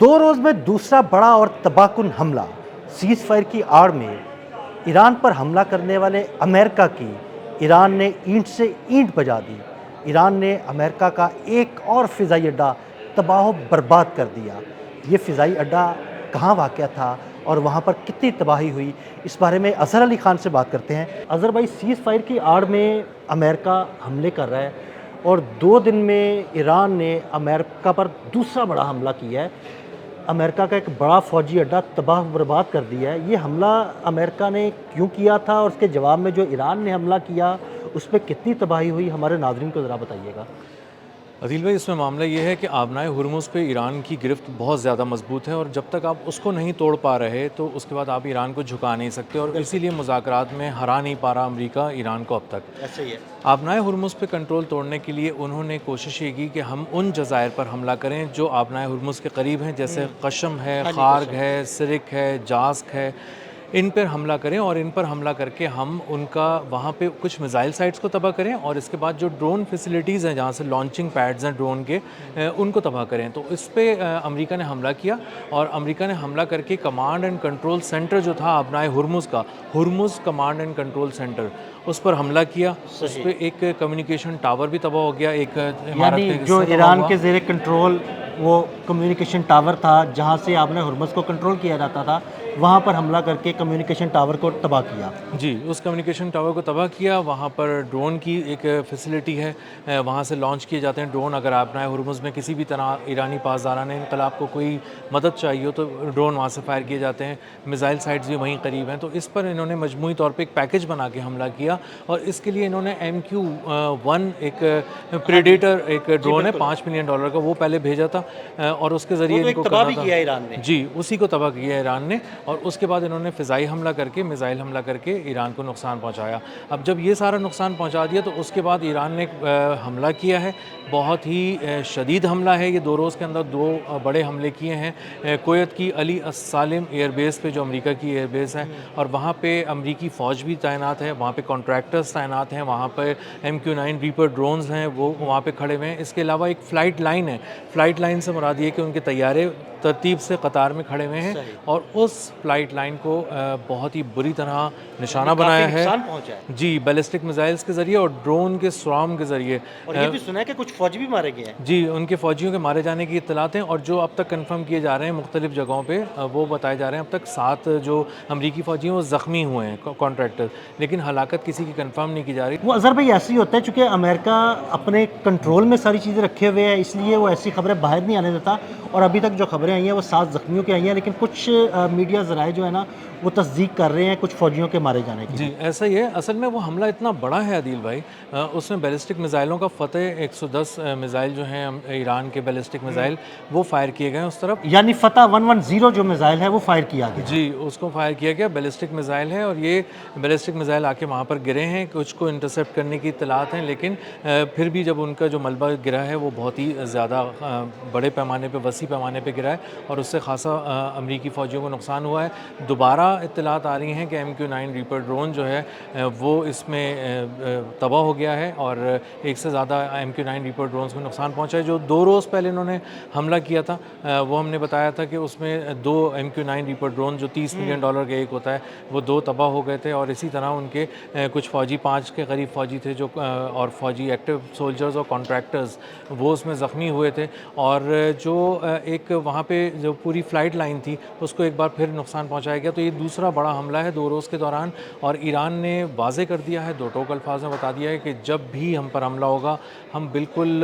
दो रोज़ में दूसरा बड़ा और तबाहकुन हमला। सीज़ फायर की आड़ में ईरान पर हमला करने वाले अमेरिका की ईरान ने ईंट से ईंट बजा दी। ईरान ने अमेरिका का एक और फ़िज़ाई अड्डा तबाह बर्बाद कर दिया। ये फ़िज़ाई अड्डा कहाँ वाक़या था और वहाँ पर कितनी तबाही हुई, इस बारे में अज़हर अली ख़ान से बात करते हैं। अज़हर भाई, सीज़ फायर की आड़ में अमेरिका हमले कर रहा है और 2 दिन में ईरान ने अमेरिका पर दूसरा बड़ा हमला किया है। अमेरिका का एक बड़ा फ़ौजी अड्डा तबाह बर्बाद कर दिया है। ये हमला अमेरिका ने क्यों किया था और उसके जवाब में जो ईरान ने हमला किया उस पे कितनी तबाही हुई, हमारे नाज़रीन को ज़रा बताइएगा। अदील भाई, इसमें मामला ये है कि आबनाए हुर्मुज़ पे ईरान की गिरफ्त बहुत ज़्यादा मजबूत है और जब तक आप उसको नहीं तोड़ पा रहे तो उसके बाद आप ईरान को झुका नहीं सकते और इसीलिए मुज़ाकरात में हरा नहीं पा रहा अमेरिका ईरान को अब तक। ऐसे ही है। आबनाए हुर्मुज़ पे कंट्रोल तोड़ने के लिए उन्होंने कोशिश ये की कि हम उन जज़ायर पर हमला करें जो आबनाए हुर्मुज़ के करीब हैं, जैसे कशम है, खार्ग है, सिरिक है, जास्क है। इन पर हमला करें और इन पर हमला करके हम उनका वहाँ पे कुछ मिसाइल साइट्स को तबाह करें और इसके बाद जो ड्रोन फैसिलिटीज़ हैं जहाँ से लॉन्चिंग पैड्स हैं ड्रोन के, उनको तबाह करें। तो इस पे अमेरिका ने हमला किया और अमेरिका ने हमला करके कमांड एंड कंट्रोल सेंटर जो था आबनाए हुर्मुज़ का, Hormuz command and control centre, उस पर हमला किया। उस पर एक कम्युनिकेशन टावर भी तबाह हो गया, एक इमारत यानी पे जो हिस्सा तबाह ईरान हुआ। के ज़ेरे कंट्रोल वो कम्युनिकेशन टावर था जहाँ से आपने हुर्मुज़ को कंट्रोल किया जाता था, वहाँ पर हमला करके कम्युनिकेशन टावर को तबाह किया। जी, उस कम्युनिकेशन टावर को तबाह किया। वहाँ पर ड्रोन की एक फैसिलिटी है, वहाँ से लॉन्च किए जाते हैं ड्रोन। अगर आबनाए हुर्मुज़ में किसी भी तरह ईरानी पासदारान इनकलाब को कोई मदद चाहिए हो तो ड्रोन वहाँ से फायर किए जाते हैं। मिसाइल साइट्स भी वहीं करीब हैं। तो इस पर इन्होंने मजमूई तौर पे एक पैकेज बना के हमला किया और इसके लिए इन्होंने MQ-1 एक प्रेडेटर एक ड्रोन है $5 मिलियन का, वो पहले भेजा था और उसके ज़रिए इनको तबाह करना भी था। किया ईरान ने। जी, उसी को तबाह किया ईरान ने और उसके बाद इन्होंने फ़िज़ाई हमला करके, मिसाइल हमला करके ईरान को नुकसान पहुंचाया। अब जब ये सारा नुकसान पहुंचा दिया तो उसके बाद ईरान ने हमला किया है। बहुत ही शदीद हमला है ये। 2 रोज़ के अंदर 2 बड़े हमले किए हैं। कुवैत की अली अस-सालिम एयरबेस पे, जो अमेरिका की एयरबेस है, और वहाँ पे अमरीकी फ़ौज भी तैनात है, वहाँ पे कॉन्ट्रैक्टर्स तैनात हैं, वहाँ पर MQ-9 रीपर ड्रोन्स हैं वो वहाँ पे खड़े हुए हैं। इसके अलावा एक फ़्लाइट लाइन है। फ़्लाइट लाइन से मुराद ये है कि उनके तैयारे तरतीब से कतार में खड़े हुए हैं और उस फ्लाइट लाइन को बहुत ही बुरी तरह निशाना बनाया है। पहुंचा है। जी, बैलिस्टिक मिसाइल्स के ज़रिए और ड्रोन के स्वार्म के ज़रिए। और ये भी सुना है कि कुछ फौजी भी मारे गए हैं। जी, उनके फ़ौजियों के मारे जाने की इत्तलात हैं और जो अब तक कंफर्म किए जा रहे हैं मुख्तलिफ़ जगहों पे, वो बताए जा रहे हैं अब तक 7 जो अमरीकी फ़ौजी हैं वो ज़ख्मी हुए हैं, कॉन्ट्रैक्टर, लेकिन हलाकत किसी की कंफर्म नहीं की जा रही। वो अज़हर भाई ऐसे ही होता है, चूँकि अमेरिका अपने कंट्रोल में सारी चीज़ें रखे हुए है, इसलिए वो ऐसी खबरें बाहर नहीं आने देता। और अभी तक जो खबरें आई हैं वो 7 ज़ख्मियों की आई हैं, लेकिन कुछ मीडिया ज़राए जो है ना वो तस्दीक कर रहे हैं कुछ फ़ौजियों के मारे जाने की। जी, ऐसा ही है। असल में वो हमला इतना बड़ा है अदील भाई, उसमें बैलिस्टिक मिसाइलों का फ़तेह 110 मिसाइल जो हैं ईरान के बैलिस्टिक मिसाइल, वो फायर किए गए उस तरफ। यानी फ़तह 110 जो मिसाइल है वो फायर किया गया। जी, उसको फायर किया गया। बैलिस्टिक मिसाइल है और ये बैलिस्टिक मिसाइल आके वहाँ पर गिरे हैं, कुछ को इंटरसेप्ट करने की इत्तलात हैं, लेकिन फिर भी जब उनका जो मलबा गिरा है वो बहुत ही ज़्यादा बड़े पैमाने पे, वसी पैमाने पे गिरा है और उससे खासा अमरीकी फ़ौजियों को नुकसान हुआ है। दोबारा इत्तलात आ रही हैं कि MQ-9 रीपर ड्रोन जो है वो इसमें तबाह हो गया है और एक से ज़्यादा MQ-9 रीपर ड्रोन्स को नुकसान पहुँचा है। जो 2 रोज़ पहले इन्होंने हमला किया था, वो हमने बताया था कि उसमें 2 MQ-9 रीपर ड्रोन जो $30 मिलियन का एक होता है, वो 2 तबाह हो गए थे और इसी तरह उनके कुछ फ़ौजी, 5 के करीब फ़ौजी थे जो और फ़ौजी एक्टिव सोल्जर्स और कॉन्ट्रैक्टर्स, वो उसमें ज़ख्मी हुए थे। और जो एक वहाँ पे जो पूरी फ़्लाइट लाइन थी उसको एक बार फिर नुकसान पहुँचाया गया। तो ये दूसरा बड़ा हमला है 2 रोज़ के दौरान और ईरान ने वाज़े कर दिया है, दो टोक अल्फाज में बता दिया है कि जब भी हम पर हमला होगा हम बिल्कुल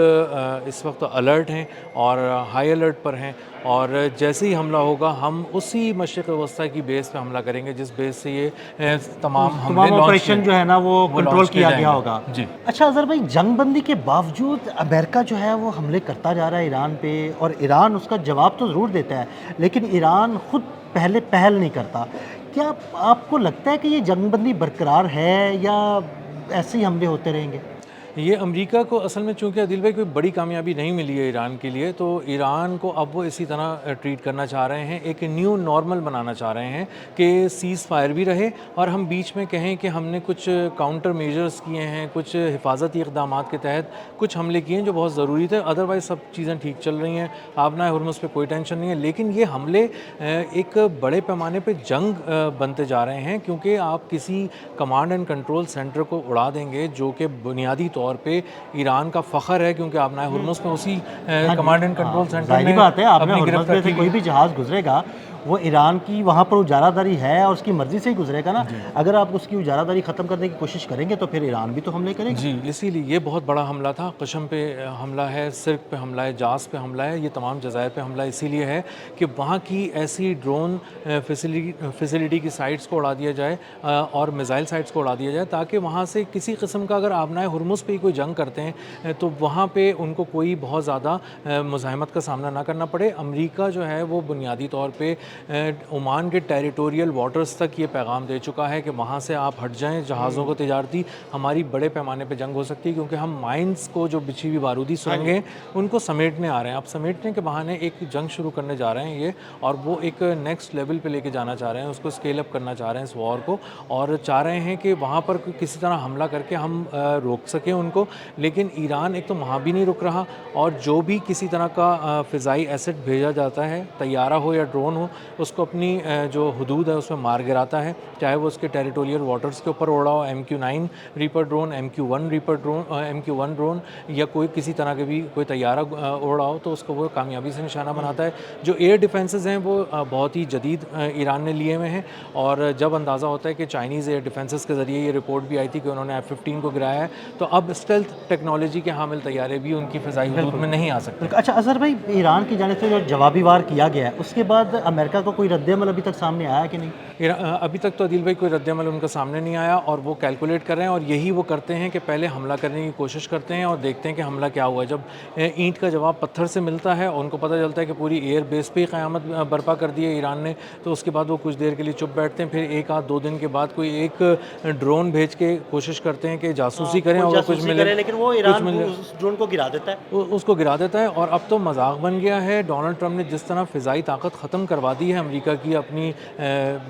इस वक्त अलर्ट हैं और हाई अलर्ट पर हैं और जैसे ही हमला होगा हम उसी मशरिक़ वस्ता की बेस पे हमला करेंगे जिस बेस से ये तमाम हमले ऑपरेशन जो है ना वो कंट्रोल लॉन्च किए किया गया जाएंगे। होगा। जी। अच्छा अज़हर भाई, जंगबंदी के बावजूद अमेरिका जो है वो हमले करता जा रहा है ईरान पे और ईरान उसका जवाब तो ज़रूर देता है, लेकिन ईरान खुद पहले पहल नहीं करता। क्या आपको लगता है कि ये जंगबंदी बरकरार है या ऐसे ही हमले होते रहेंगे? یہ امریکہ کو اصل میں چونکہ عادل بھائی کوئی بڑی کامیابی نہیں ملی ہے ایران کے لیے، تو ایران کو اب وہ اسی طرح ٹریٹ کرنا چاہ رہے ہیں، ایک نیو نارمل بنانا چاہ رہے ہیں کہ سیز فائر بھی رہے اور ہم بیچ میں کہیں کہ ہم نے کچھ کاؤنٹر میجرز کیے ہیں، کچھ حفاظتی اقدامات کے تحت کچھ حملے کیے ہیں جو بہت ضروری تھے، ادروائز سب چیزیں ٹھیک چل رہی ہیں، آبنائے ہرمز پہ کوئی ٹینشن نہیں ہے۔ لیکن یہ حملے ایک بڑے پیمانے پہ جنگ بنتے جا رہے ہیں، کیونکہ آپ کسی کمانڈ اینڈ کنٹرول سینٹر کو اڑا دیں گے جو کہ بنیادی طور پہ ایران کا فخر ہے، کیونکہ آبنائے ہرمز میں اسی کمانڈ اینڈ کنٹرول سینٹر ظاہری میں بات ہے، آپ نے اپنی ہرمز گرفت میں سے رکھی کوئی بھی جہاز گزرے گا وہ ایران کی وہاں پر اجارہ داری ہے اور اس کی مرضی سے ہی گزرے گا نا۔ اگر آپ اس کی اجارہ داری ختم کرنے کی کوشش کریں گے تو پھر ایران بھی تو حملے کرے گا۔ جی، اسی لیے یہ بہت بڑا حملہ تھا، قشم پہ حملہ ہے، سرک پہ حملہ ہے، جاز پہ حملہ ہے، یہ تمام جزائر پہ حملہ اسی لیے ہے کہ وہاں کی ایسی ڈرون فیسلٹی کی سائٹس کو اڑا دیا جائے اور میزائل سائٹس کو اڑا دیا جائے، تاکہ وہاں سے کسی قسم کا اگر آبنائے ہرمز پہ ہی کوئی جنگ کرتے ہیں تو وہاں پہ ان کو کوئی بہت زیادہ مزاحمت کا سامنا نہ کرنا پڑے۔ امریکہ جو ہے وہ بنیادی طور پہ عمان کے ٹیریٹوریل واٹرز تک یہ پیغام دے چکا ہے کہ وہاں سے آپ ہٹ جائیں جہازوں کو، تجارتی ہماری بڑے پیمانے پہ جنگ ہو سکتی ہے، کیونکہ ہم مائنز کو جو بچھی ہوئی بارودی سرنگیں ان کو سمیٹنے آ رہے ہیں۔ اب سمیٹنے کے بہانے ایک جنگ شروع کرنے جا رہے ہیں یہ، اور وہ ایک نیکسٹ لیول پہ لے کے جانا چاہ رہے ہیں، اس کو اسکیل اپ کرنا چاہ رہے ہیں اس وار کو، اور چاہ رہے ہیں کہ وہاں پر کسی طرح حملہ کر کے ہم روک سکیں ان کو۔ لیکن ایران ایک تو وہاں بھی نہیں رک رہا، اور جو بھی کسی طرح کا فضائی ایسٹ بھیجا جاتا ہے، طیارہ ہو یا ڈرون ہو، اس کو اپنی جو حدود ہے اس میں مار گراتا ہے، چاہے وہ اس کے ٹیریٹوریل واٹرز کے اوپر اڑا ہو، MQ-9 reaper drone, MQ-1 reaper drone, MQ-1 drone, یا کوئی کسی طرح کے بھی کوئی طیارہ اڑا ہو تو اس کو وہ کامیابی سے نشانہ بناتا ہے۔ جو ایئر ڈیفنسز ہیں وہ بہت ہی جدید ایران نے لیے ہوئے ہیں، اور جب اندازہ ہوتا ہے کہ چائنیز ایئر ڈیفنسز کے ذریعے یہ رپورٹ بھی آئی تھی کہ انہوں نے F-15 کو گرایا ہے، تو اب اسٹیلتھ ٹیکنالوجی کے حامل طیارے بھی ان کی فضائی حدود میں نہیں آ سکتے۔ اچھا اظہر بھائی، ایران کی جانب سے جو جوابی وار کیا گیا ہے اس کے بعد امریکہ کو کوئی رد عمل ابھی تک سامنے آیا کہ نہیں؟ ابھی تک تو عادل بھائی کوئی رد عمل ان کا سامنے نہیں آیا، اور وہ کیلکولیٹ کر رہے ہیں، اور یہی وہ کرتے ہیں کہ پہلے حملہ کرنے کی کوشش کرتے ہیں اور دیکھتے ہیں کہ حملہ کیا ہوا ہے۔ جب اینٹ کا جواب پتھر سے ملتا ہے اور ان کو پتہ چلتا ہے کہ پوری ایئر بیس پہ ہی قیامت برپا کر دی ہے ایران نے، تو اس کے بعد وہ کچھ دیر کے لیے چپ بیٹھتے ہیں، پھر ایک آدھ دو دن کے بعد کوئی ایک ڈرون بھیج کے کوشش کرتے ہیں کہ جاسوسی کریں، اور کچھ ملے، لیکن وہ ایران اس ڈرون کو گرا دیتا ہے، اس کو گرا دیتا ہے۔ اور اب تو مذاق بن گیا ہے، ڈونلڈ ٹرمپ نے جس طرح فضائی طاقت ختم کروا دی ہے امریکہ کی اپنی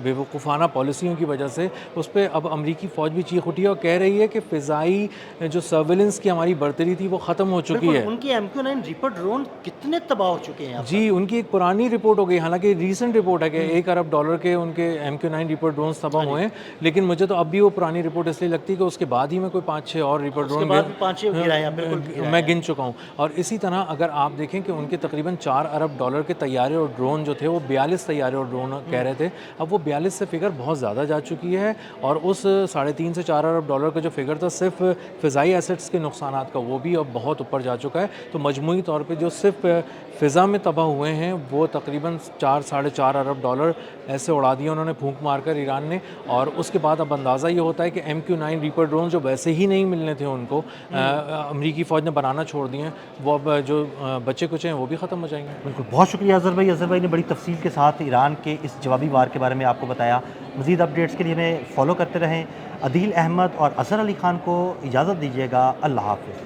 بے وقوفانہ پالیسیوں کی وجہ سے، اس پہ اب امریکی فوج بھی چیخ اٹھی ہے اور کہہ رہی ہے کہ فضائی جو سرویلنس کی ہماری برتری تھی وہ ختم ہو چکی ہے۔ ان کی MQ-9 ریپر ڈرون کتنے تباہ ہو چکے ہیں؟ جی، ان کی ایک پرانی رپورٹ ہو گئی، حالانکہ ریسنٹ رپورٹ ہے کہ $1 ارب کے ان کے MQ-9 ریپر ڈرونز تباہ ہوئے ہیں، لیکن مجھے تو اب بھی وہ پرانی رپورٹ اس لیے لگتی ہے کہ اس کے بعد ہی میں کوئی 5-6 اور ریپر ڈرون میں گن چکا ہوں۔ اور اسی طرح اگر آپ دیکھیں کہ ان کے تقریباً $4 ارب کے طیارے اور ڈرون جو تھے وہ 42 طیارے اور ڈرون کہہ رہے تھے، اب وہ 42 سے فگر بہت زیادہ جا چکی ہے، اور اس 3.5 سے 4 ارب ڈالر کا جو فگر تھا صرف فضائی ایسٹس کے نقصانات کا، وہ بھی اب بہت اوپر جا چکا ہے۔ تو مجموعی طور پہ جو صرف فضا میں تباہ ہوئے ہیں وہ تقریباً 4-4.5 ارب ڈالر ایسے اڑا دیے انہوں نے پھونک مار کر ایران نے۔ اور اس کے بعد اب اندازہ یہ ہوتا ہے کہ MQ-9 ریپر ڈرون جو ویسے ہی نہیں ملنے تھے ان کو، امریکی فوج نے بنانا چھوڑ دیے ہیں، وہ اب جو بچے کچھ ہیں وہ بھی ختم ہو جائیں گے۔ بالکل، بہت شکریہ اظہر بھائی۔ اظہر بھائی نے بڑی تفصیل کے ساتھ ایران کے اس جوابی وار کے بارے میں آپ کو بتایا۔ مزید اپڈیٹس کے لیے ہمیں فالو کرتے رہیں۔ عدیل احمد اور اظہر علی خان کو اجازت دیجیے گا، اللہ حافظ۔